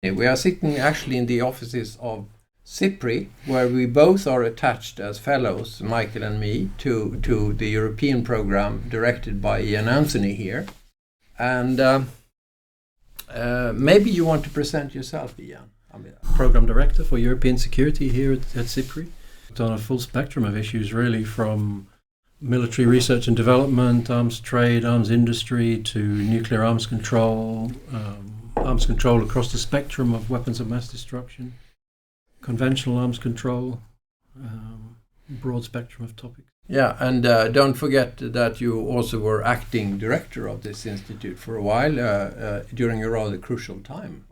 We are sitting actually in the offices of SIPRI, where we both are attached as fellows, Michael and me, to the European program directed by Ian Anthony here. And maybe you want to present yourself, Ian. Program Director for European Security here at SIPRI. We've done a full spectrum of issues, really, from military research and development, arms trade, arms industry, to nuclear arms control across the spectrum of weapons of mass destruction, conventional arms control, broad spectrum of topics. Yeah, and don't forget that you also were acting director of this institute for a while during a rather crucial time.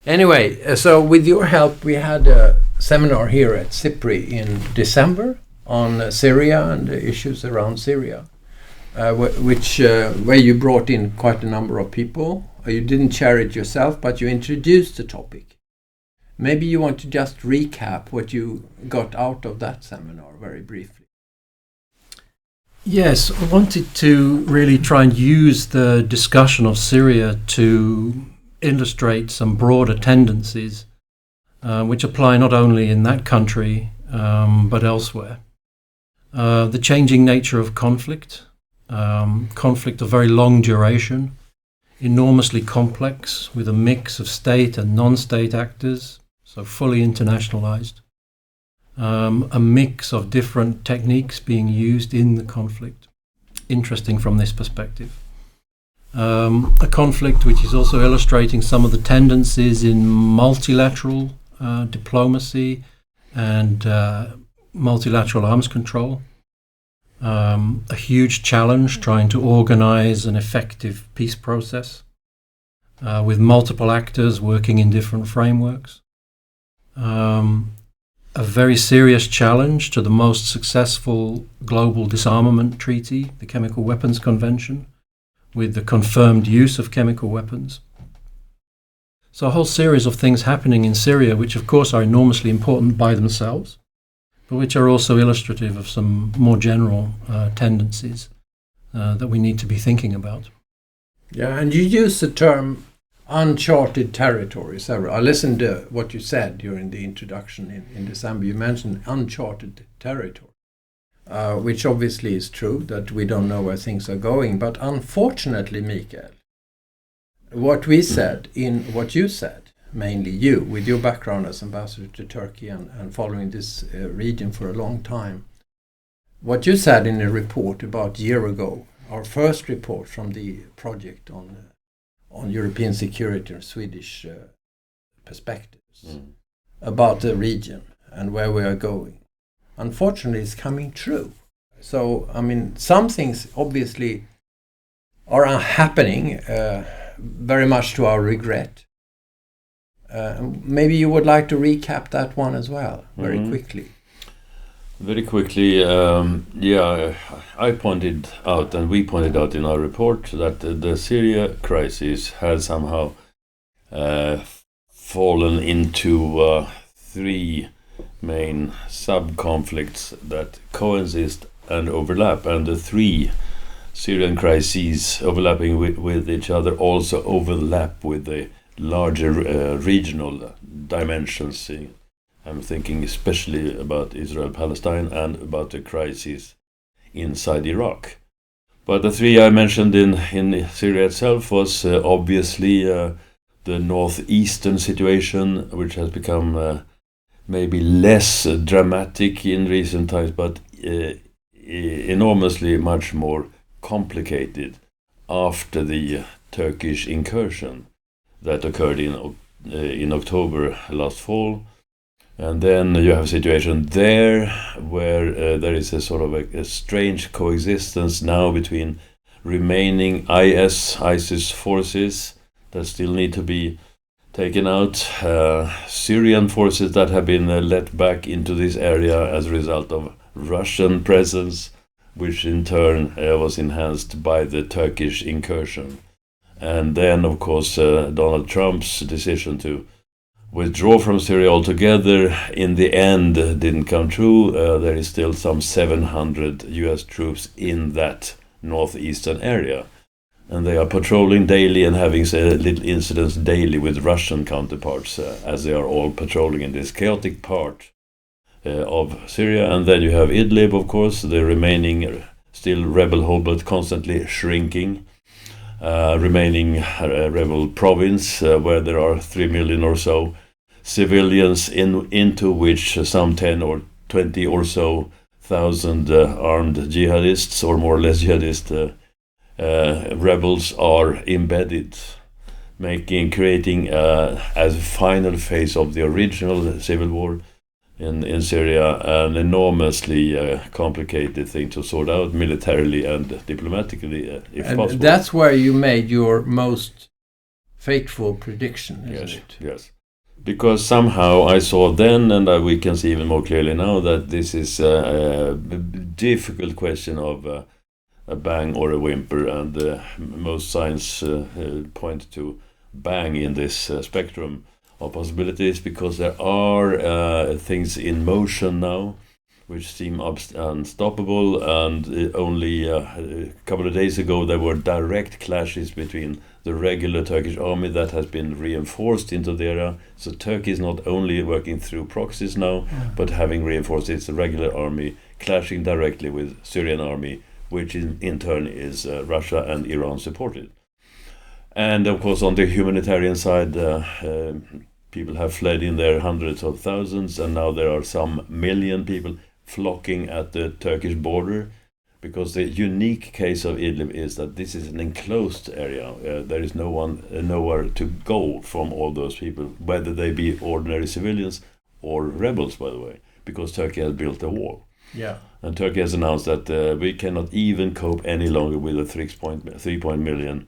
Anyway, so with your help, we had a seminar here at SIPRI in December on Syria and the issues around Syria, where you brought in quite a number of people. You didn't chair it yourself, but you introduced the topic. Maybe you want to just recap what you got out of that seminar very briefly. Yes, I wanted to really try and use the discussion of Syria to illustrate some broader tendencies which apply not only in that country but elsewhere. The changing nature of conflict of very long duration, enormously complex with a mix of state and non-state actors, so fully internationalized. A mix of different techniques being used in the conflict. Interesting from this perspective. A conflict which is also illustrating some of the tendencies in multilateral diplomacy and multilateral arms control. A huge challenge trying to organize an effective peace process with multiple actors working in different frameworks. A very serious challenge to the most successful global disarmament treaty, the Chemical Weapons Convention, with the confirmed use of chemical weapons. So a whole series of things happening in Syria, which of course are enormously important by themselves, but which are also illustrative of some more general tendencies that we need to be thinking about. Yeah, and you use the term uncharted territory several. I listened to what you said during the introduction in December. You mentioned uncharted territory, which obviously is true, that we don't know where things are going. But unfortunately, Mikael, what we said in what you said, mainly you, with your background as ambassador to Turkey and following this region for a long time, what you said in a report about a year ago, our first report from the project on European security and Swedish perspectives about the region and where we are going, unfortunately, is coming true. So, I mean, some things obviously are happening very much to our regret. Maybe you would like to recap that one as well, very quickly. Very quickly, I pointed out, and we pointed out in our report, that the Syria crisis has somehow fallen into three main sub-conflicts that coexist and overlap, and the three Syrian crises overlapping with each other also overlap with the larger regional dimensions. I'm thinking especially about Israel-Palestine and about the crisis inside Iraq. But the three I mentioned in Syria itself was obviously the northeastern situation, which has become maybe less dramatic in recent times, but enormously much more complicated after the Turkish incursion that occurred in October last fall. And then you have a situation there where there is a sort of a strange coexistence now between remaining ISIS forces that still need to be taken out, Syrian forces that have been let back into this area as a result of Russian presence, which in turn was enhanced by the Turkish incursion. And then, of course, Donald Trump's decision to withdraw from Syria altogether in the end didn't come true. There is still some 700 US troops in that northeastern area, and they are patrolling daily and having little incidents daily with Russian counterparts, as they are all patrolling in this chaotic part of Syria. And then you have Idlib, of course, the remaining still rebel hold, but constantly shrinking, remaining rebel province, where there are 3 million or so civilians, into which some 10 or 20 or so thousand armed jihadists, or more or less jihadist rebels are embedded, creating as a final phase of the original civil war in Syria, an enormously complicated thing to sort out militarily and diplomatically, if and possible. That's where you made your most fateful prediction, isn't it? Yes. Because somehow I saw then, and we can see even more clearly now, that this is a difficult question of a bang or a whimper, and most signs point to bang in this spectrum of possibilities, because there are things in motion now which seem unstoppable, and only a couple of days ago there were direct clashes between the regular Turkish army that has been reinforced into the area. So Turkey is not only working through proxies now, but having reinforced its regular army, clashing directly with Syrian army, which in turn is Russia and Iran supported. And of course on the humanitarian side, people have fled in their hundreds of thousands, and now there are some million people flocking at the Turkish border, because the unique case of Idlib is that this is an enclosed area. There is nowhere to go from all those people, whether they be ordinary civilians or rebels, by the way, because Turkey has built a wall. Yeah. And Turkey has announced that we cannot even cope any longer with the 3 million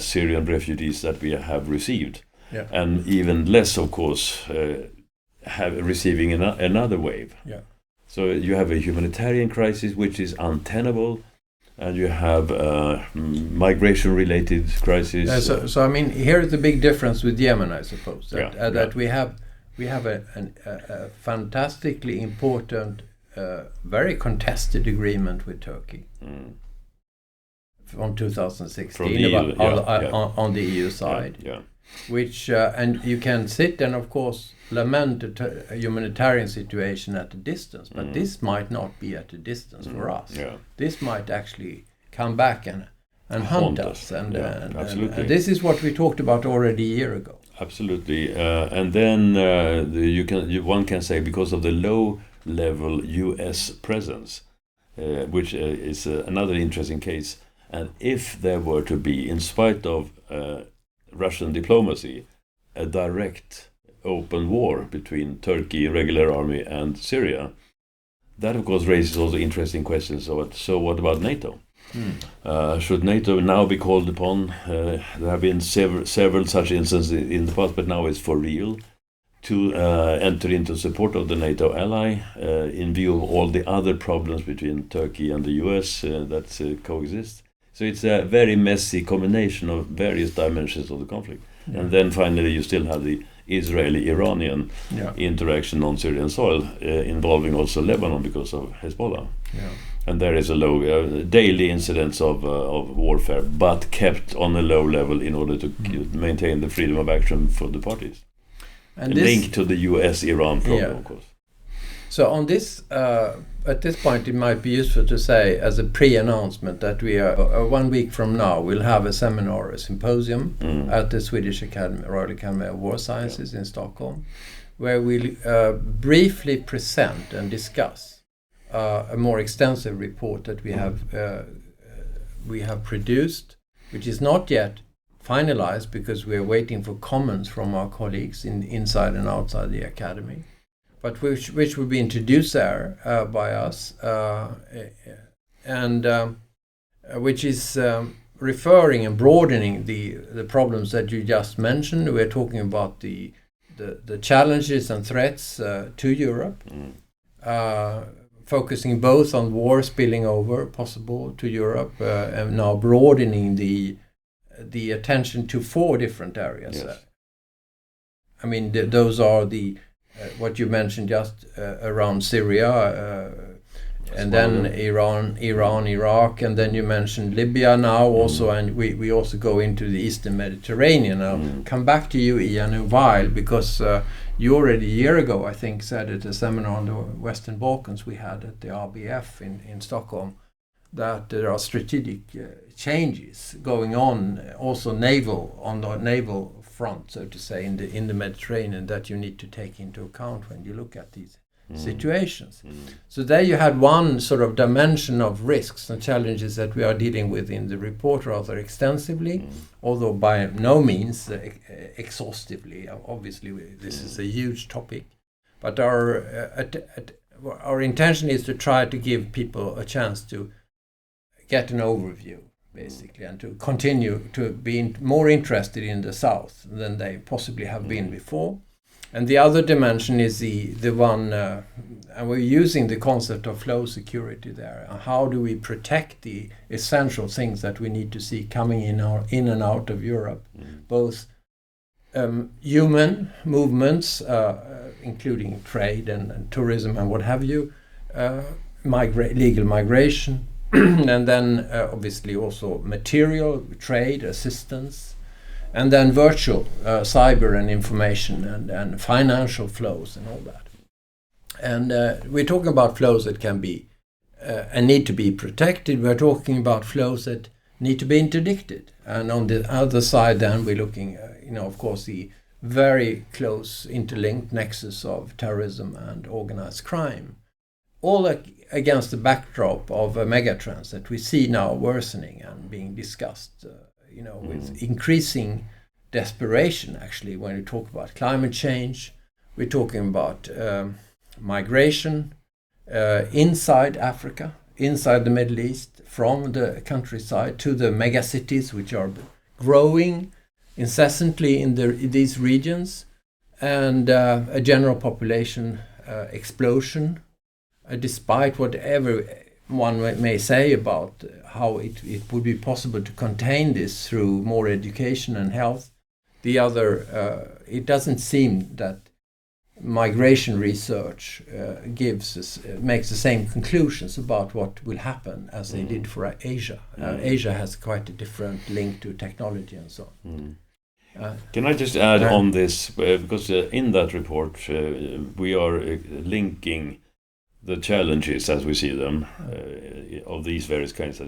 Syrian refugees that we have received. Yeah. And even less, of course, receiving another wave. Yeah. So you have a humanitarian crisis which is untenable, and you have migration-related crisis. So I mean, here is the big difference with Yemen, I suppose, that we have a fantastically important, very contested agreement with Turkey from 2016 on the EU side. Yeah. Which and you can sit and of course lament a humanitarian situation at a distance, but this might not be at a distance for us. Yeah. This might actually come back and hunt us, and absolutely. This is what we talked about already a year ago. Absolutely, and then one can say, because of the low-level U.S. presence, which is another interesting case, and if there were to be, in spite of Russian diplomacy, a direct open war between Turkey, regular army, and Syria, that of course raises also interesting questions. So what about NATO? Should NATO now be called upon? There have been several such instances in the past, but now it's for real, to enter into support of the NATO ally in view of all the other problems between Turkey and the US that coexist. So it's a very messy combination of various dimensions of the conflict. Yeah. And then finally you still have the Israeli-Iranian interaction on Syrian soil, involving also Lebanon because of Hezbollah. Yeah. And there is a low daily incidents of warfare, but kept on a low level in order to maintain the freedom of action for the parties. And linked to the US-Iran problem, of course. So on this, at this point, it might be useful to say, as a pre-announcement, that we are 1 week from now we'll have a seminar, a symposium at the Swedish Royal Academy of War Sciences in Stockholm, where we'll briefly present and discuss a more extensive report that we have produced, which is not yet finalized because we are waiting for comments from our colleagues inside and outside the academy, but which will be introduced there by us, and which is referring and broadening the problems that you just mentioned. We're talking about the challenges and threats to Europe, focusing both on war spilling over possible to Europe, and now broadening the attention to 4 different areas. Yes. I mean, those are what you mentioned just around Syria, and then Iran, Iraq, and then you mentioned Libya now also, and we also go into the Eastern Mediterranean. I'll come back to you, Ian, in a while, because you already a year ago, I think, said at a seminar on the Western Balkans we had at the RBF in Stockholm that there are strategic changes going on, also on the naval front, so to say, in the Mediterranean that you need to take into account when you look at these situations. So there you had one sort of dimension of risks and challenges that we are dealing with in the report rather extensively, although by no means exhaustively. Obviously, this is a huge topic, but our intention is to try to give people a chance to get an overview, basically, and to continue to be more interested in the South than they possibly have been before. And the other dimension is the one, and we're using the concept of flow security there. How do we protect the essential things that we need to see coming in and out of Europe, both human movements, including trade and tourism and what have you, legal migration, and then obviously also material trade, assistance, and then virtual, cyber and information and financial flows and all that. And we're talking about flows that can be and need to be protected. We're talking about flows that need to be interdicted. And on the other side then we're looking, of course, the very close interlinked nexus of terrorism and organized crime. All against the backdrop of megatrends that we see now worsening and being discussed with increasing desperation, actually, when we talk about climate change. We're talking about migration inside Africa, inside the Middle East, from the countryside to the megacities, which are growing incessantly in these regions, and a general population explosion, despite whatever one may say about how it would be possible to contain this through more education and health. It doesn't seem that migration research makes the same conclusions about what will happen as they did for Asia. Asia has quite a different link to technology and so on. Can I just add on this, because in that report we are linking the challenges as we see them of these various kinds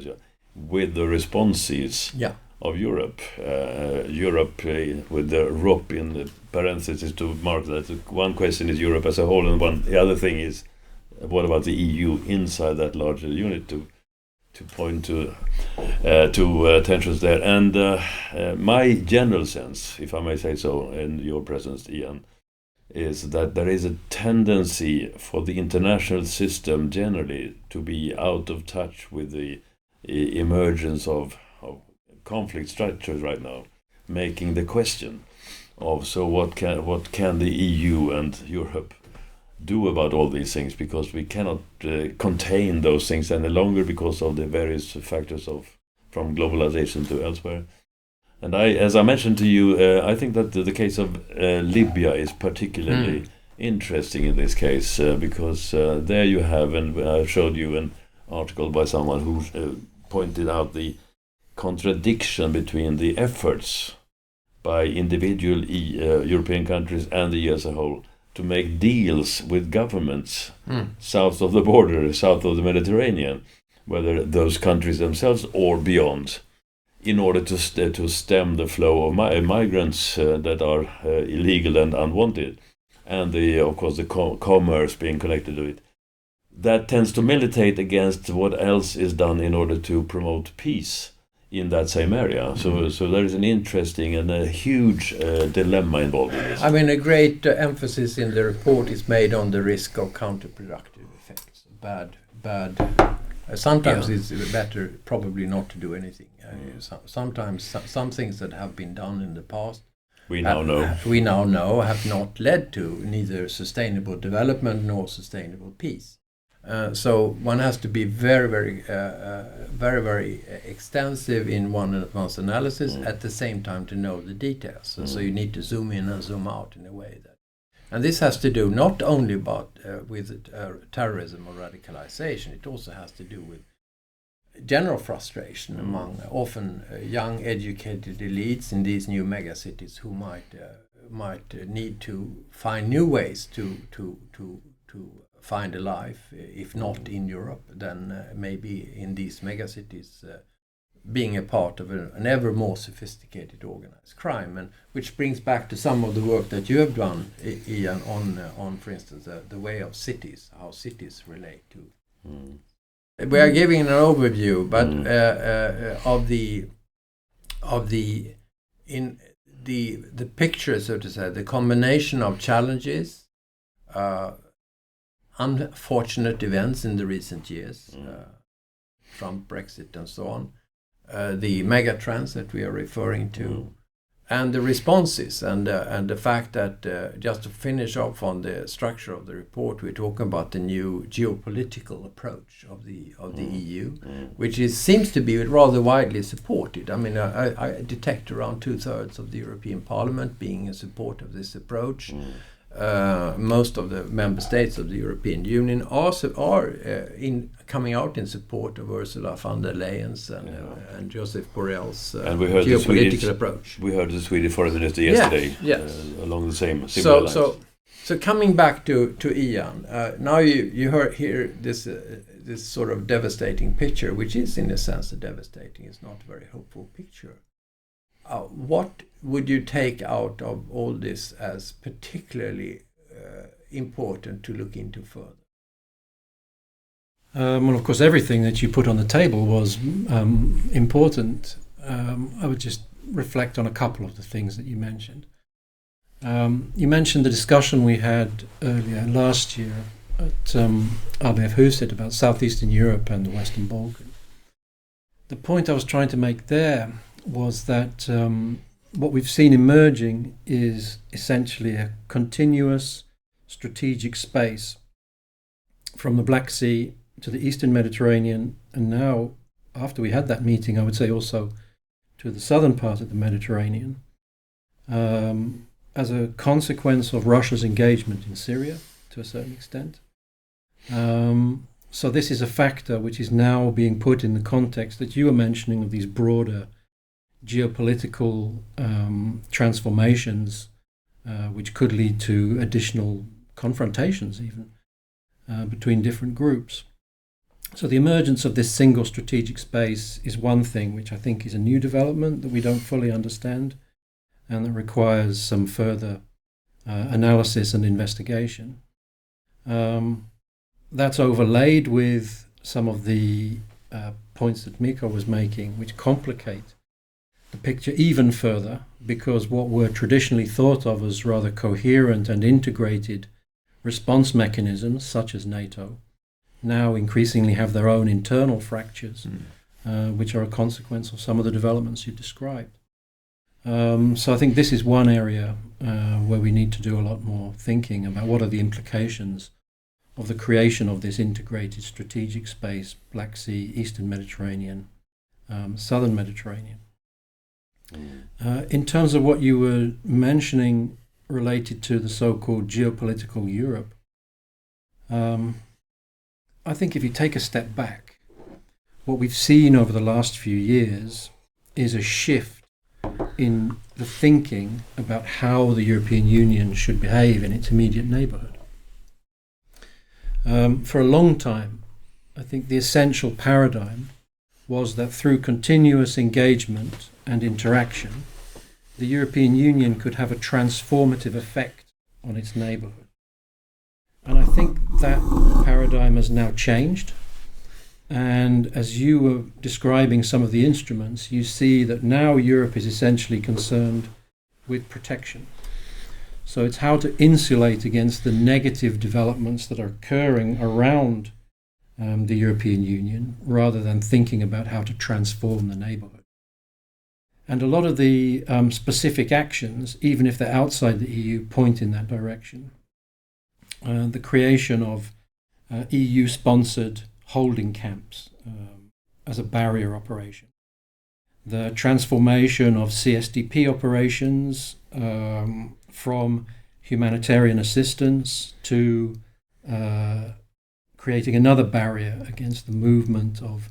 with the responses of Europe. Europe with the ROP in the parentheses to mark that. One question is Europe as a whole, and the other thing is what about the EU inside that larger unit to point to tensions there. And my general sense, if I may say so, in your presence, Ian, is that there is a tendency for the international system generally to be out of touch with the emergence of conflict structures right now, making the question of what can the EU and Europe do about all these things, because we cannot contain those things any longer because of the various factors from globalization to elsewhere. And as I mentioned to you, I think that the case of Libya is particularly interesting in this case, because there you have, and I showed you an article by someone who pointed out the contradiction between the efforts by individual European countries and the EU as a whole to make deals with governments south of the border, south of the Mediterranean, whether those countries themselves or beyond, in order to stem the flow of migrants that are illegal and unwanted, and of course the commerce being connected to it. That tends to militate against what else is done in order to promote peace in that same area. So there is an interesting and a huge dilemma involved in this. I mean, a great emphasis in the report is made on the risk of counterproductive effects. Bad. Sometimes it's better probably not to do anything. Sometimes some things that have been done in the past we now know have not led to neither sustainable development nor sustainable peace. So one has to be very, very, very, very extensive in one's analysis at the same time to know the details. So you need to zoom in and zoom out in a way that And this has to do not only with terrorism or radicalization, it also has to do with general frustration among often young educated elites in these new megacities who might need to find new ways to find a life, if not in Europe, then maybe in these megacities, being a part of an ever more sophisticated organized crime, and which brings back to some of the work that you have done, Ian, on for instance, the way of cities, how cities relate to. We are giving an overview, but of the picture, so to say, the combination of challenges, unfortunate events in the recent years, Trump, Brexit, and so on, the mega trends that we are referring to, and the responses, and the fact that, just to finish off on the structure of the report, we're talking about the new geopolitical approach of the EU, which seems to be rather widely supported. I mean, I detect around 2/3 of the European Parliament being in support of this approach. Most of the member states of the European Union also are coming out in support of Ursula von der Leyen's and Joseph Borrell's geopolitical approach. We heard the Swedish foreign minister yesterday, along the similar lines. So coming back to Ian, now you hear this sort of devastating picture, which is in a sense devastating. It's not a very hopeful picture. What would you take out of all this as particularly important to look into further? Well, of course, everything that you put on the table was important. I would just reflect on a couple of the things that you mentioned. You mentioned the discussion we had earlier last year at ABF Huset about Southeastern Europe and the Western Balkans. The point I was trying to make there was that what we've seen emerging is essentially a continuous strategic space from the Black Sea to the Eastern Mediterranean, and now, after we had that meeting, I would say also to the southern part of the Mediterranean, as a consequence of Russia's engagement in Syria to a certain extent. So this is a factor which is now being put in the context that you were mentioning of these broader geopolitical transformations, which could lead to additional confrontations even between different groups. So the emergence of this single strategic space is one thing which I think is a new development that we don't fully understand and that requires some further analysis and investigation. That's overlaid with some of the points that Miko was making, which complicate the picture even further, because what were traditionally thought of as rather coherent and integrated response mechanisms, such as NATO, now increasingly have their own internal fractures, which are a consequence of some of the developments you've described. So I think this is one area where we need to do a lot more thinking about what are the implications of the creation of this integrated strategic space, Black Sea, Eastern Mediterranean, Southern Mediterranean. In terms of what you were mentioning related to the so-called geopolitical Europe, I think if you take a step back, what we've seen over the last few years is a shift in the thinking about how the European Union should behave in its immediate neighbourhood. For a long time, I think the essential paradigm was that through continuous engagement and interaction, the European Union could have a transformative effect on its neighbourhood. And I think that paradigm has now changed. And as you were describing some of the instruments, you see that now Europe is essentially concerned with protection. So it's how to insulate against the negative developments that are occurring around the European Union, rather than thinking about how to transform the neighbourhood. And a lot of the specific actions, even if they're outside the EU, point in that direction. The creation of EU-sponsored holding camps as a barrier operation. The transformation of CSDP operations from humanitarian assistance to creating another barrier against the movement of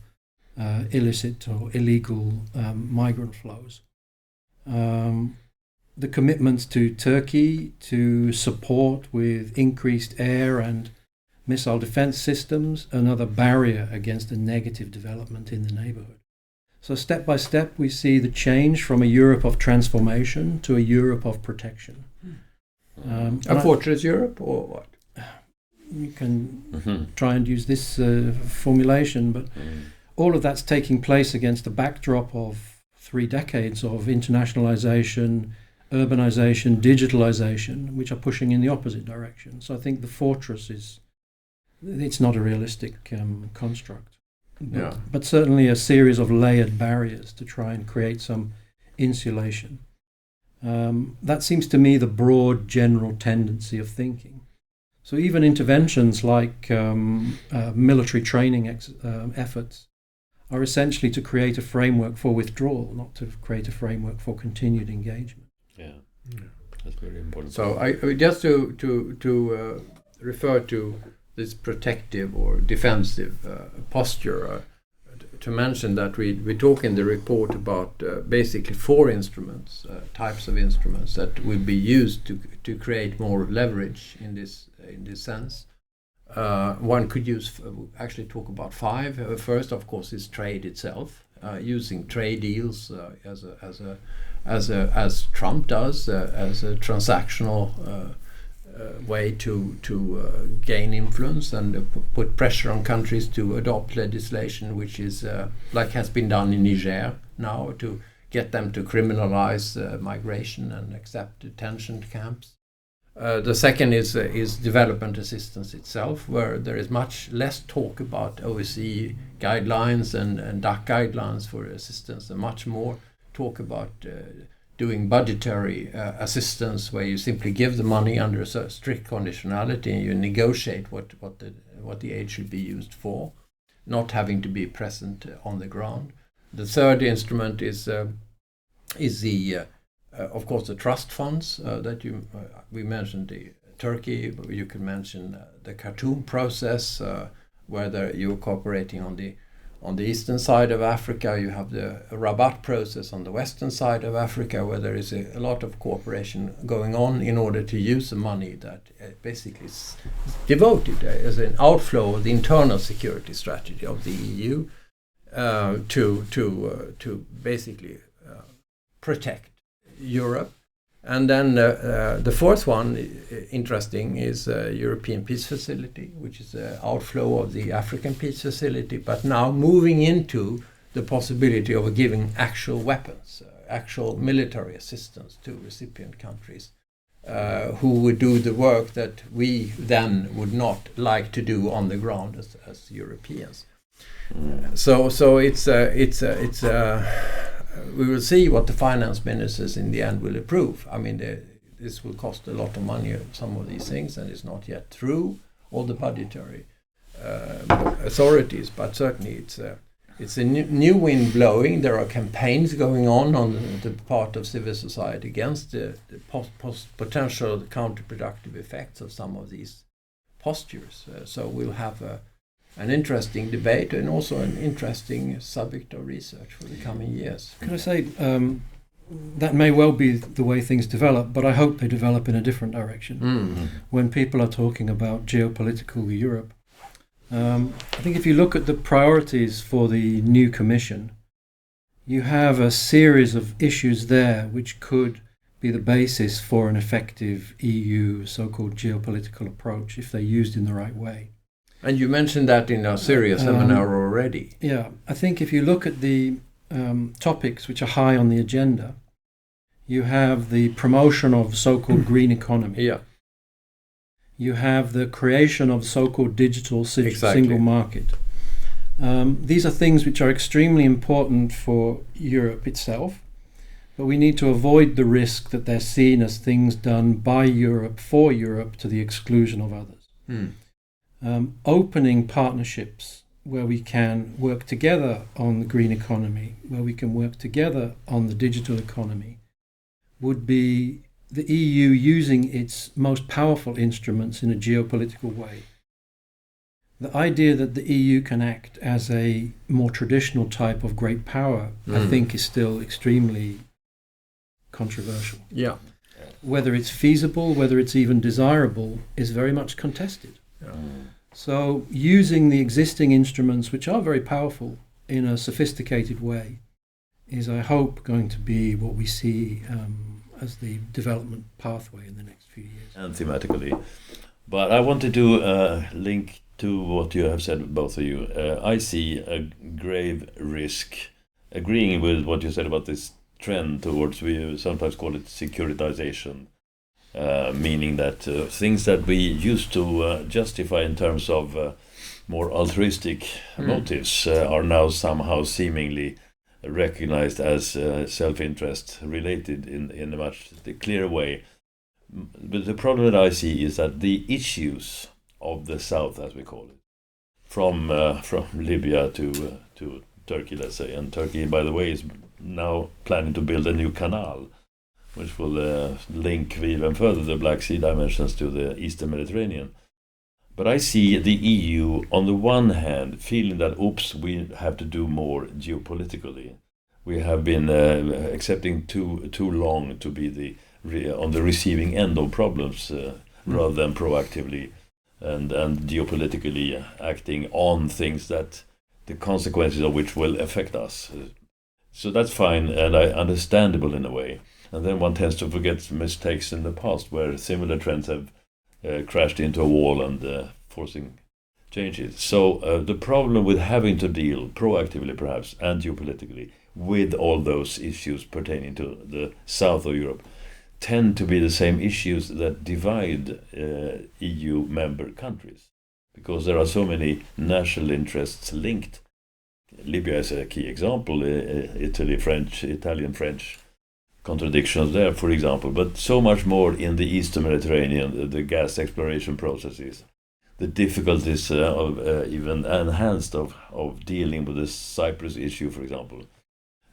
illicit or illegal migrant flows. The commitments to Turkey to support with increased air and missile defense systems, another barrier against a negative development in the neighborhood. So step by step, we see the change from a Europe of transformation to a Europe of protection. A fortress Europe, or what? You can try and use this formulation, but all of that's taking place against a backdrop of 3 decades of internationalization, urbanization, digitalization, which are pushing in the opposite direction. So I think the fortress it's not a realistic construct. But certainly a series of layered barriers to try and create some insulation. That seems to me the broad general tendency of thinking. So even interventions like military training efforts are essentially to create a framework for withdrawal, not to create a framework for continued engagement. Yeah. That's very important. So I just to refer to this protective or defensive posture, to mention that we talk in the report about basically 4 instruments, types of instruments that will be used to create more leverage in this sense. One could actually talk about 5. First, of course, is trade itself, using trade deals as Trump does, as a transactional way to gain influence and put pressure on countries to adopt legislation, which is like has been done in Niger now, to get them to criminalize migration and accept detention camps. The second is development assistance itself, where there is much less talk about OSCE guidelines and DAC guidelines for assistance, and much more talk about doing budgetary assistance, where you simply give the money under a strict conditionality and you negotiate what the aid should be used for, not having to be present on the ground. The third instrument is the of course the trust funds that we mentioned, the Turkey, but you can mention the Khartoum process, where you're cooperating on the eastern side of Africa. You have the Rabat process on the western side of Africa, where there is a lot of cooperation going on in order to use the money that basically is devoted as an outflow of the internal security strategy of the EU to basically protect Europe. And then the fourth one, interesting, is European Peace Facility, which is an outflow of the African Peace Facility, but now moving into the possibility of giving actual weapons, actual military assistance to recipient countries who would do the work that we then would not like to do on the ground as Europeans. So it's we will see what the finance ministers in the end will approve. I mean, this will cost a lot of money, some of these things, and it's not yet through all the budgetary authorities. But certainly, it's a new wind blowing. There are campaigns going on the part of civil society against the potential counterproductive effects of some of these postures. So we'll have an interesting debate and also an interesting subject of research for the coming years. Can I say that may well be the way things develop, but I hope they develop in a different direction. Mm-hmm. When people are talking about geopolitical Europe, I think if you look at the priorities for the new Commission, you have a series of issues there which could be the basis for an effective EU so-called geopolitical approach if they're used in the right way. And you mentioned that in our Syria seminar already. Yeah, I think if you look at the topics which are high on the agenda, you have the promotion of so-called green economy. Yeah. You have the creation of so-called digital single market. These are things which are extremely important for Europe itself, but we need to avoid the risk that they're seen as things done by Europe for Europe to the exclusion of others. Opening partnerships where we can work together on the green economy, where we can work together on the digital economy, would be the EU using its most powerful instruments in a geopolitical way. The idea that the EU can act as a more traditional type of great power, I think, is still extremely controversial. Yeah. Whether it's feasible, whether it's even desirable, is very much contested. Yeah. So using the existing instruments, which are very powerful, in a sophisticated way, is, I hope, going to be what we see as the development pathway in the next few years. And thematically. But I wanted to link to what you have said, both of you. I see a grave risk, agreeing with what you said about this trend towards, we sometimes call it securitization, meaning that things that we used to justify in terms of more altruistic motives are now somehow seemingly recognized as self-interest related in a much clearer way. But the problem that I see is that the issues of the South, as we call it, from Libya to Turkey, let's say, and Turkey, by the way, is now planning to build a new canal, which will link even further the Black Sea dimensions to the Eastern Mediterranean. But I see the EU, on the one hand, feeling that, oops, we have to do more geopolitically. We have been accepting too long to be on the receiving end of problems rather than proactively and geopolitically acting on things that the consequences of which will affect us. So that's fine and understandable in a way. And then one tends to forget mistakes in the past where similar trends have crashed into a wall and forcing changes. So the problem with having to deal proactively perhaps and geopolitically with all those issues pertaining to the south of Europe tend to be the same issues that divide EU member countries, because there are so many national interests linked. Libya is a key example, Italian-French contradictions there, for example, but so much more in the Eastern Mediterranean, the gas exploration processes, the difficulties of even enhanced of dealing with the Cyprus issue, for example.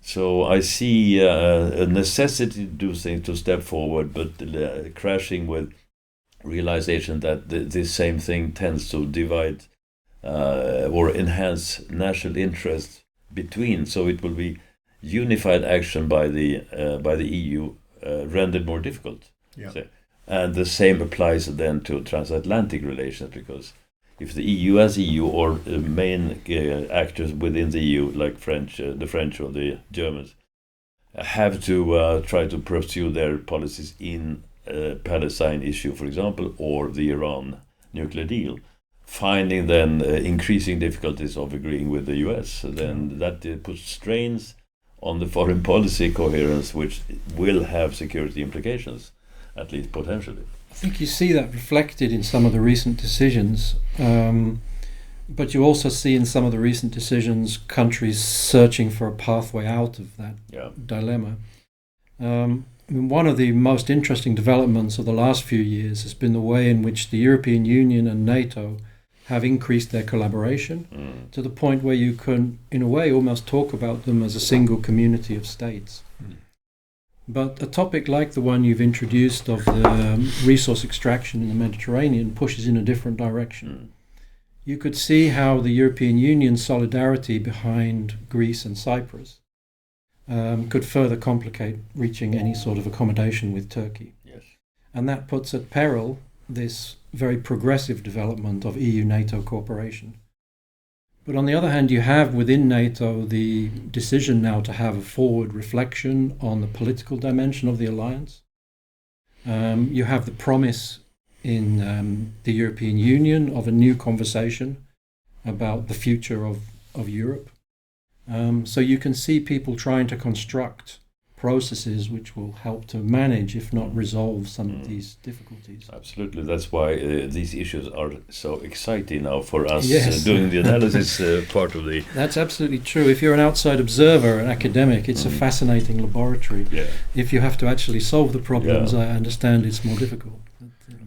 So I see a necessity to do things, to step forward, but crashing with realization that this same thing tends to divide or enhance national interest between. So it will be unified action by the EU rendered more difficult. Yeah. So, and the same applies then to transatlantic relations, because if the EU as EU or main actors within the EU, like the French or the Germans, have to try to pursue their policies in Palestine issue, for example, or the Iran nuclear deal, finding then increasing difficulties of agreeing with the US, then that puts strains on the foreign policy coherence, which will have security implications, at least potentially. I think you see that reflected in some of the recent decisions, but you also see in some of the recent decisions countries searching for a pathway out of that dilemma. One of the most interesting developments of the last few years has been the way in which the European Union and NATO have increased their collaboration to the point where you can, in a way, almost talk about them as a single community of states. But a topic like the one you've introduced of the resource extraction in the Mediterranean pushes in a different direction. You could see how the European Union's solidarity behind Greece and Cyprus could further complicate reaching any sort of accommodation with Turkey. Yes. And that puts at peril this very progressive development of EU-NATO cooperation. But on the other hand, you have within NATO the decision now to have a forward reflection on the political dimension of the alliance. You have the promise in the European Union of a new conversation about the future of Europe. So you can see people trying to construct processes which will help to manage, if not resolve, some of these difficulties. Absolutely. That's why these issues are so exciting now for us Yes. doing the analysis part of the... That's absolutely true. If you're an outside observer, an academic, it's a fascinating laboratory. Yeah. If you have to actually solve the problems, I understand it's more difficult.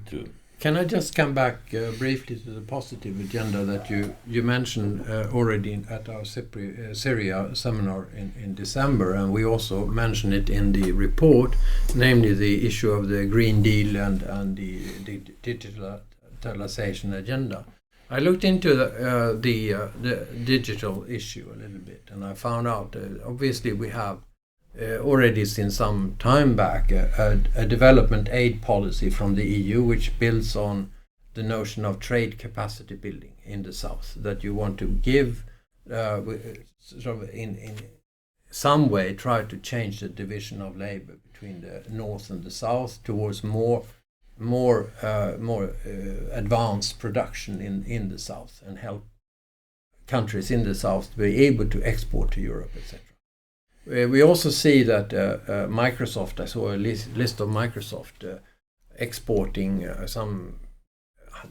True. Can I just come back briefly to the positive agenda that you mentioned already at our SIPRI Syria seminar in December, and we also mentioned it in the report, namely the issue of the Green Deal and the digitalization agenda. I looked into the digital issue a little bit, and I found out obviously we have already since some time back a development aid policy from the EU which builds on the notion of trade capacity building in the south, that you want to give sort of in some way try to change the division of labor between the north and the south towards more advanced production in the south, and help countries in the south to be able to export to Europe, etc. We also see that Microsoft, I saw a list of Microsoft exporting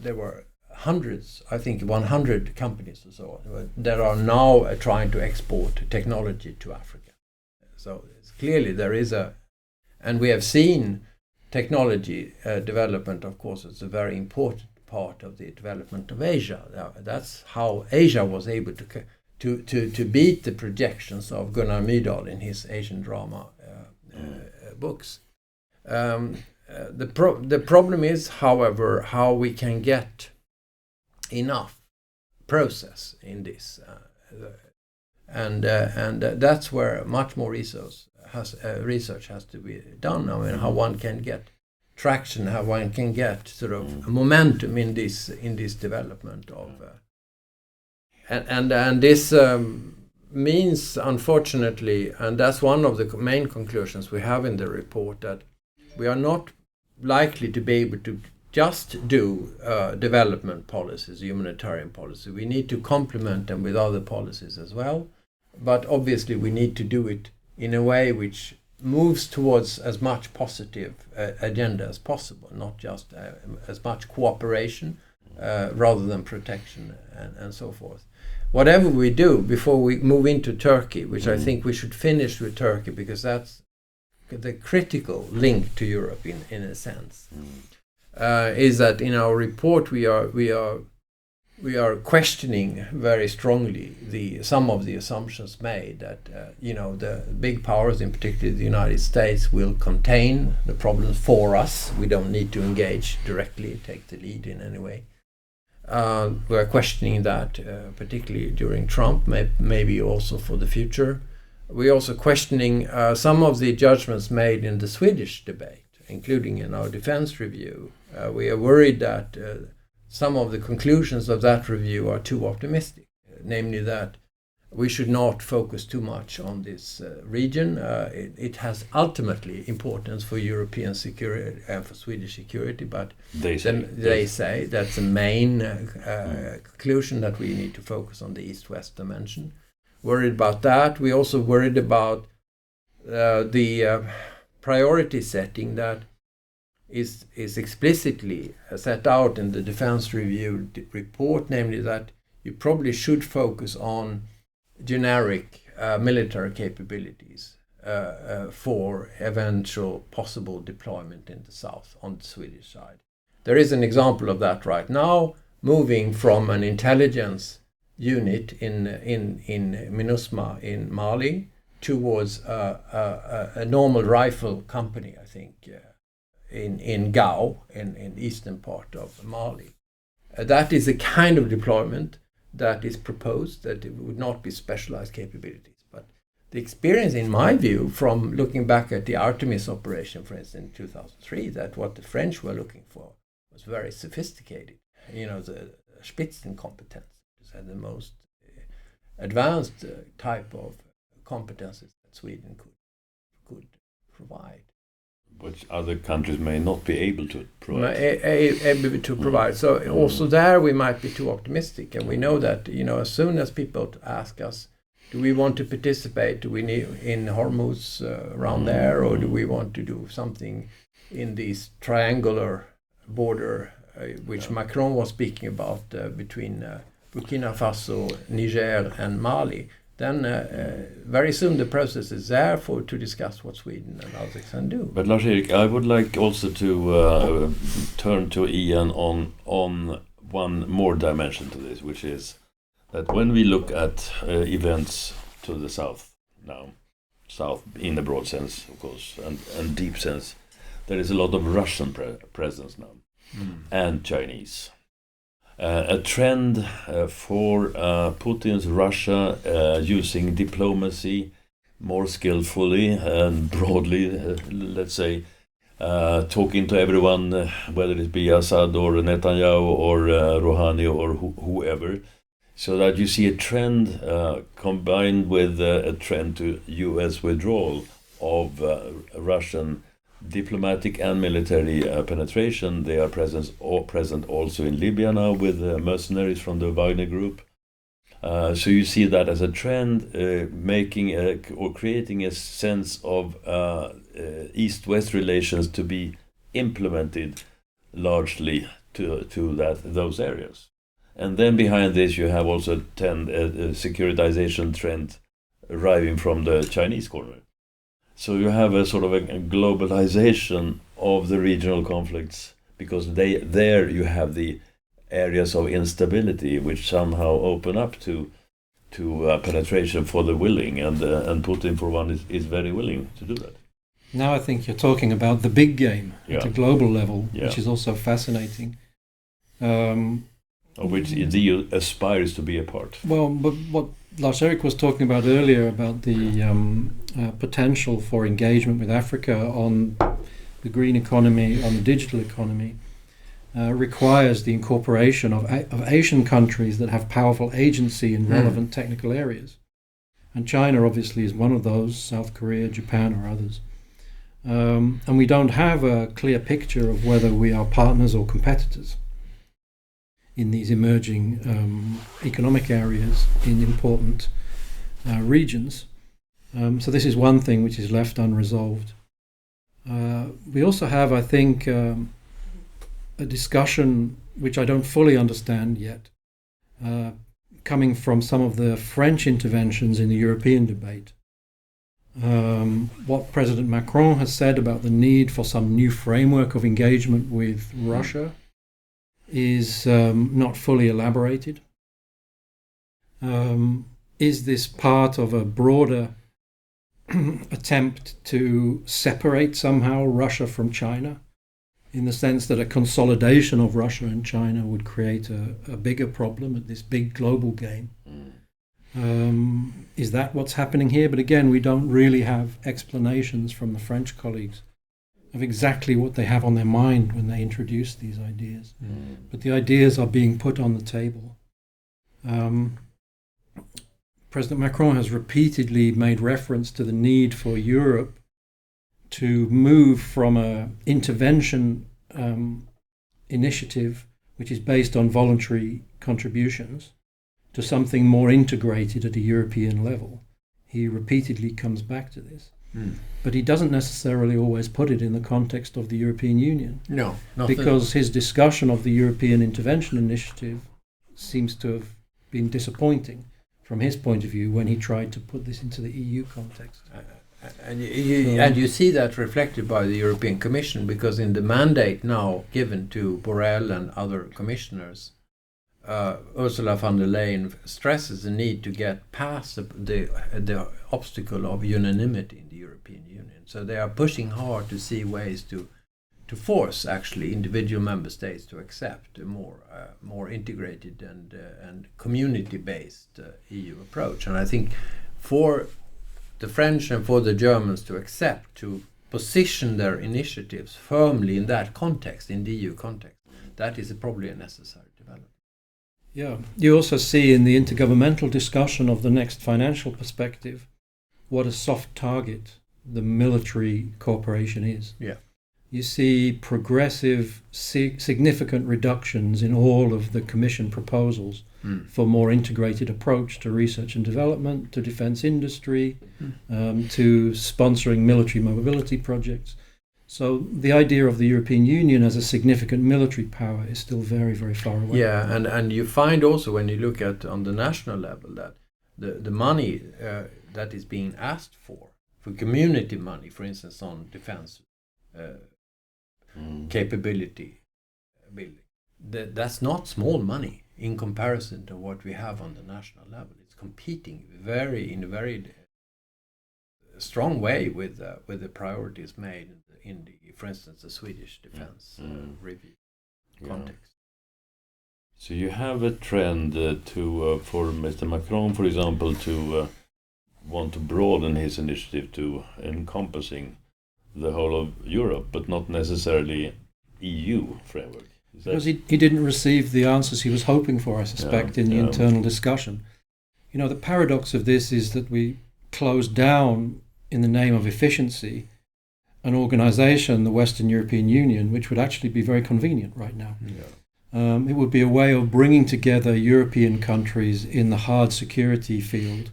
there were hundreds, I think 100 companies or so, that are now trying to export technology to Africa. So clearly there is and we have seen technology development, of course, it's a very important part of the development of Asia. That's how Asia was able to beat the projections of Gunnar Myrdal in his Asian drama books. The problem is, however, how we can get enough process in this, and that's where much more research has to be done. I mean, how one can get traction, how one can get sort of momentum in this development of. And this means, unfortunately, and that's one of the main conclusions we have in the report, that we are not likely to be able to just do development policies, humanitarian policy. We need to complement them with other policies as well. But obviously we need to do it in a way which moves towards as much positive agenda as possible, not just as much cooperation rather than protection and so forth. Whatever we do before we move into Turkey, which I think we should finish with Turkey, because that's the critical link to Europe in a sense, is that in our report we are questioning very strongly some of the assumptions made that the big powers, in particular the United States, will contain the problems for us. We don't need to engage directly, take the lead in any way. We are questioning that, particularly during Trump, maybe also for the future. We're also questioning some of the judgments made in the Swedish debate, including in our defense review. We are worried that some of the conclusions of that review are too optimistic, namely that we should not focus too much on this region. It has ultimately importance for European security and for Swedish security, but they say that's the main conclusion, that we need to focus on the East-West dimension. Worried about that. We also worried about the priority setting that is explicitly set out in the Defense Review report, namely that you probably should focus on generic military capabilities for eventual possible deployment in the south on the Swedish side. There is an example of that right now, moving from an intelligence unit in MINUSMA in Mali towards a normal rifle company, I think, in Gao, in the eastern part of Mali. That is a kind of deployment that is proposed, that it would not be specialized capabilities. But the experience, in my view, from looking back at the Artemis operation, for instance, in 2003, that what the French were looking for was very sophisticated. The Spitzenkompetenz, the most advanced type of competences that Sweden could provide. Which other countries may not be able to provide. Able to provide. So also there we might be too optimistic, and we know that as soon as people ask us, do we want to participate? Do we need in Hormuz around there, or do we want to do something in this triangular border, which Macron was speaking about between Burkina Faso, Niger, and Mali? then very soon the process is there to discuss what Sweden and others can do. But Lars-Erik, I would like also to turn to Ian on one more dimension to this, which is that when we look at events to the south now, south in a broad sense, of course, and deep sense, there is a lot of Russian presence now, and Chinese. A trend for Putin's Russia using diplomacy more skillfully and broadly, let's say, talking to everyone, whether it be Assad or Netanyahu or Rouhani or whoever, so that you see a trend combined with a trend to U.S. withdrawal of Russian diplomatic and military penetration. They are present also in Libya now with mercenaries from the Wagner Group. So you see that as a trend, making or creating a sense of East-West relations to be implemented largely to those areas. And then behind this you have also a securitization trend arriving from the Chinese corner. So you have a sort of a globalization of the regional conflicts, because there you have the areas of instability which somehow open up to penetration for the willing, and Putin for one is very willing to do that. Now I think you're talking about the big game at a global level, Yeah. which is also fascinating. Of which the EU aspires to be a part. Well, but what Lars-Erik was talking about earlier about the potential for engagement with Africa on the green economy, on the digital economy, requires the incorporation of Asian countries that have powerful agency in relevant technical areas. And China obviously is one of those, South Korea, Japan or others. And we don't have a clear picture of whether we are partners or competitors in these emerging economic areas in important regions. So this is one thing which is left unresolved. We also have, I think, a discussion which I don't fully understand yet, coming from some of the French interventions in the European debate. What President Macron has said about the need for some new framework of engagement with Russia is not fully elaborated. Is this part of a broader attempt to separate somehow Russia from China, in the sense that a consolidation of Russia and China would create a bigger problem at this big global game? Is that what's happening here? But again, we don't really have explanations from the French colleagues of exactly what they have on their mind when they introduce these ideas. But the ideas are being put on the table. President Macron has repeatedly made reference to the need for Europe to move from an intervention initiative, which is based on voluntary contributions, to something more integrated at a European level. He repeatedly comes back to this. But he doesn't necessarily always put it in the context of the European Union. No, because his discussion of the European Intervention Initiative seems to have been disappointing from his point of view when he tried to put this into the EU context. And you see that reflected by the European Commission, because in the mandate now given to Borrell and other commissioners, Ursula von der Leyen stresses the need to get past the obstacle of unanimity in the European Union. So they are pushing hard to see ways to force actually individual member states to accept a more integrated and community-based EU approach. And I think for the French and for the Germans to accept, to position their initiatives firmly in that context, in the EU context, that is probably a necessary development. Yeah, you also see in the intergovernmental discussion of the next financial perspective what a soft target the military cooperation is. Yeah. You see progressive, significant reductions in all of the Commission proposals for more integrated approach to research and development, to defence industry, to sponsoring military mobility projects. So the idea of the European Union as a significant military power is still very, very far away. Yeah, and you find also when you look at on the national level that the money that is being asked for community money, for instance, on defense capability building, that's not small money in comparison to what we have on the national level. It's competing in a very strong way with the priorities made in the, for instance, the Swedish defense review context. So you have a trend for Mr. Macron, for example, to want to broaden his initiative to encompassing the whole of Europe, but not necessarily EU framework. Because he didn't receive the answers he was hoping for, I suspect, in the internal discussion. You know, the paradox of this is that we closed down, in the name of efficiency, an organisation, the Western European Union, which would actually be very convenient right now. It would be a way of bringing together European countries in the hard security field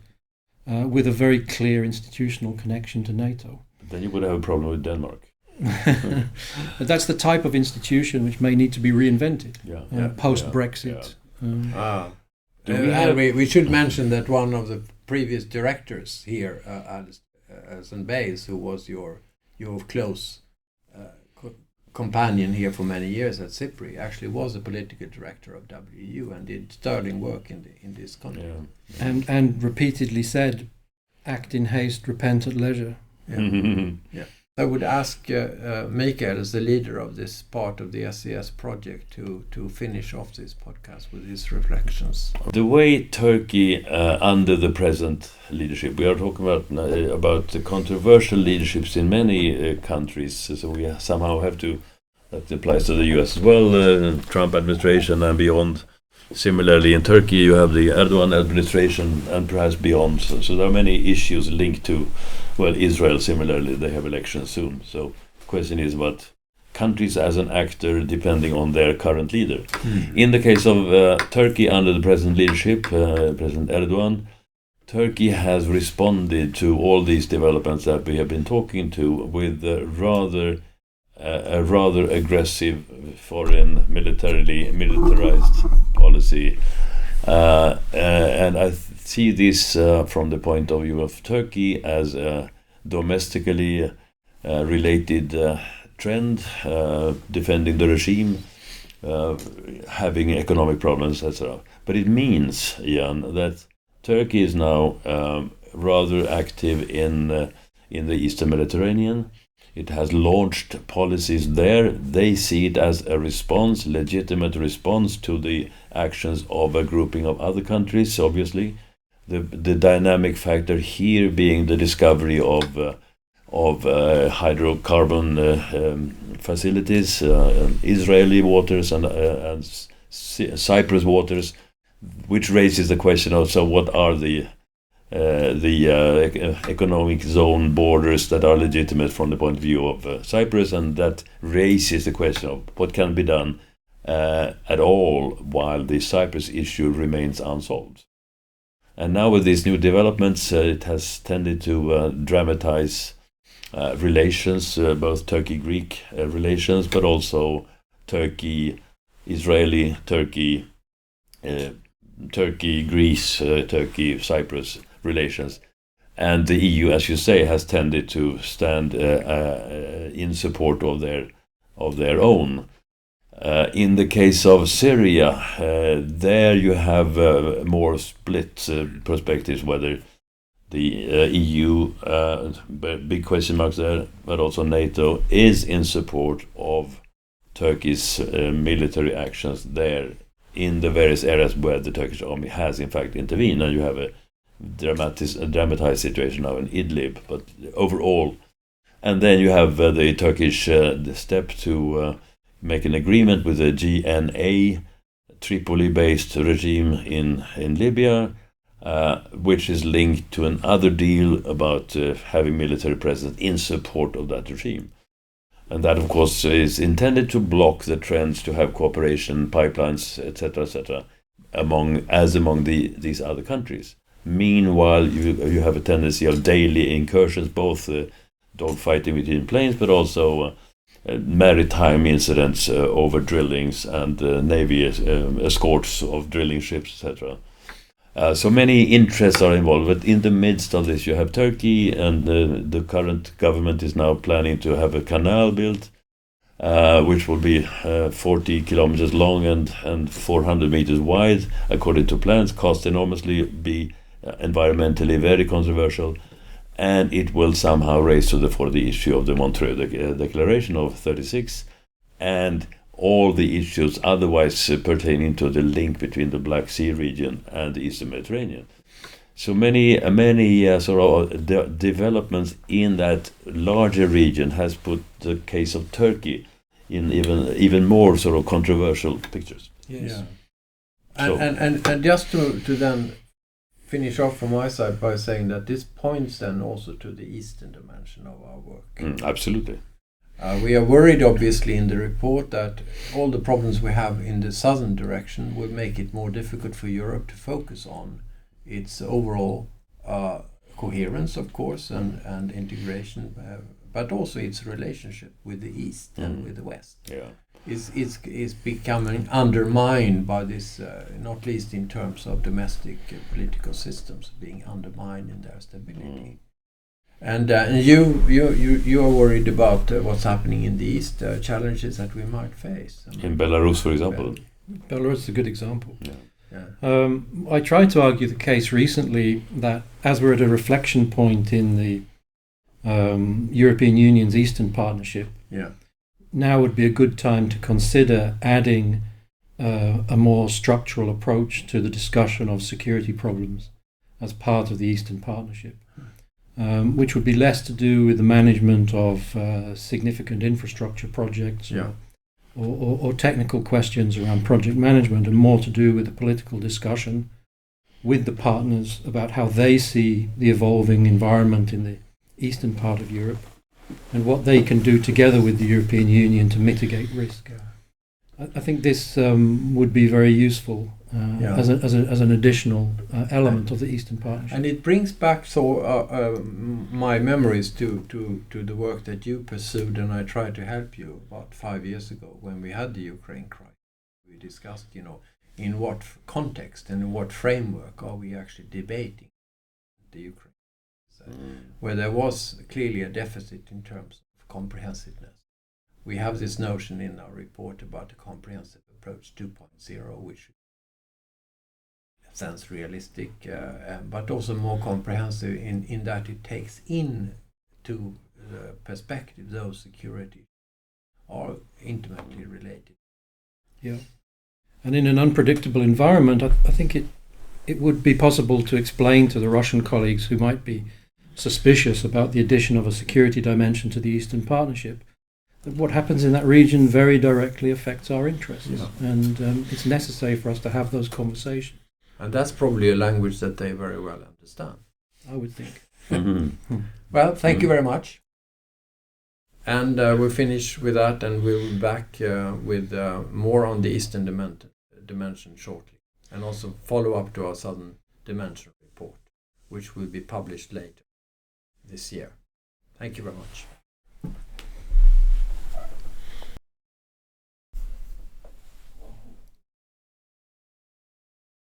with a very clear institutional connection to NATO. Then you would have a problem with Denmark. But that's the type of institution which may need to be reinvented post-Brexit. We should mention that one of the previous directors here, Alison Bayes, who was your close companion here for many years at SIPRI, actually was a political director of WEU and did sterling work in this country. And repeatedly said, act in haste, repent at leisure. I would ask Mikael, as the leader of this part of the SES project, to finish off this podcast with his reflections. The way Turkey, under the present leadership, we are talking about the controversial leaderships in many countries, so we somehow have to, that applies to the US as well, Trump administration and beyond. Similarly, in Turkey, you have the Erdogan administration and perhaps beyond. So there are many issues linked to, Israel, similarly, they have elections soon. So the question is about countries as an actor depending on their current leader. In the case of Turkey under the present leadership, President Erdogan, Turkey has responded to all these developments that we have been talking to with a rather aggressive foreign militarized policy. And I see this from the point of view of Turkey as a domestically related trend, defending the regime, having economic problems, etc. But it means, Jan, that Turkey is now rather active in the Eastern Mediterranean. It has launched policies there. They see it as a response, legitimate response to the actions of a grouping of other countries, obviously. The dynamic factor here being the discovery of hydrocarbon facilities, Israeli waters and Cyprus waters, which raises the question of, so what are the economic zone borders that are legitimate from the point of view of Cyprus, and that raises the question of what can be done at all while the Cyprus issue remains unsolved. And now with these new developments, it has tended to dramatize relations, both Turkey-Greek relations, but also Turkey-Israeli, Turkey-Greece, Turkey-Cyprus relations. And the EU, as you say, has tended to stand in support of their own. In the case of Syria, there you have more split perspectives, whether the EU, big question marks there, but also NATO, is in support of Turkey's military actions there in the various areas where the Turkish army has in fact intervened. And you have a dramatized situation now in Idlib, but overall. And then you have the Turkish step to make an agreement with the GNA, Tripoli-based regime in Libya, which is linked to another deal about having military presence in support of that regime. And that, of course, is intended to block the trends to have cooperation, pipelines, etc., among these other countries. Meanwhile, you have a tendency of daily incursions, both dogfighting between planes, but also maritime incidents over drillings and Navy escorts of drilling ships, etc. So many interests are involved, but in the midst of this you have Turkey, and the current government is now planning to have a canal built, which will be 40 kilometers long and 400 meters wide, according to plans, cost enormously, be environmentally very controversial, and it will somehow raise to the fore the issue of the Montreux Declaration of 36, and all the issues otherwise pertaining to the link between the Black Sea region and the Eastern Mediterranean. So many sort of developments in that larger region has put the case of Turkey in even more sort of controversial pictures. Yes. Yeah. So, and just to then finish off from my side by saying that this points then also to the Eastern dimension of our work. Absolutely. We are worried, obviously, in the report that all the problems we have in the southern direction will make it more difficult for Europe to focus on its overall coherence, of course, and integration, but also its relationship with the East and with the West. Yeah. Is becoming undermined by this, not least in terms of domestic political systems being undermined in their stability. And you are worried about what's happening in the East, challenges that we might face. In Belarus, for example. Belarus is a good example. Yeah. I tried to argue the case recently that as we're at a reflection point in the European Union's Eastern Partnership, now would be a good time to consider adding a more structural approach to the discussion of security problems as part of the Eastern Partnership. Which would be less to do with the management of significant infrastructure projects or technical questions around project management, and more to do with the political discussion with the partners about how they see the evolving environment in the eastern part of Europe and what they can do together with the European Union to mitigate risk. I think this would be very useful as an additional element of the Eastern Partnership. And it brings back my memories to the work that you pursued, and I tried to help you about 5 years ago when we had the Ukraine crisis. We discussed, in what context and in what framework are we actually debating the Ukraine, where there was clearly a deficit in terms of comprehensiveness. We have this notion in our report about a comprehensive approach 2.0, which sounds realistic, but also more comprehensive in that it takes into the perspective those security are intimately related. Yeah, and in an unpredictable environment, I think it would be possible to explain to the Russian colleagues who might be suspicious about the addition of a security dimension to the Eastern Partnership that what happens in that region very directly affects our interests, and it's necessary for us to have those conversations. And that's probably a language that they very well understand, I would think. Well, thank you very much. And we'll finish with that, and we'll be back with more on the Eastern dimension shortly, and also follow up to our Southern Dimension report, which will be published later this year. Thank you very much.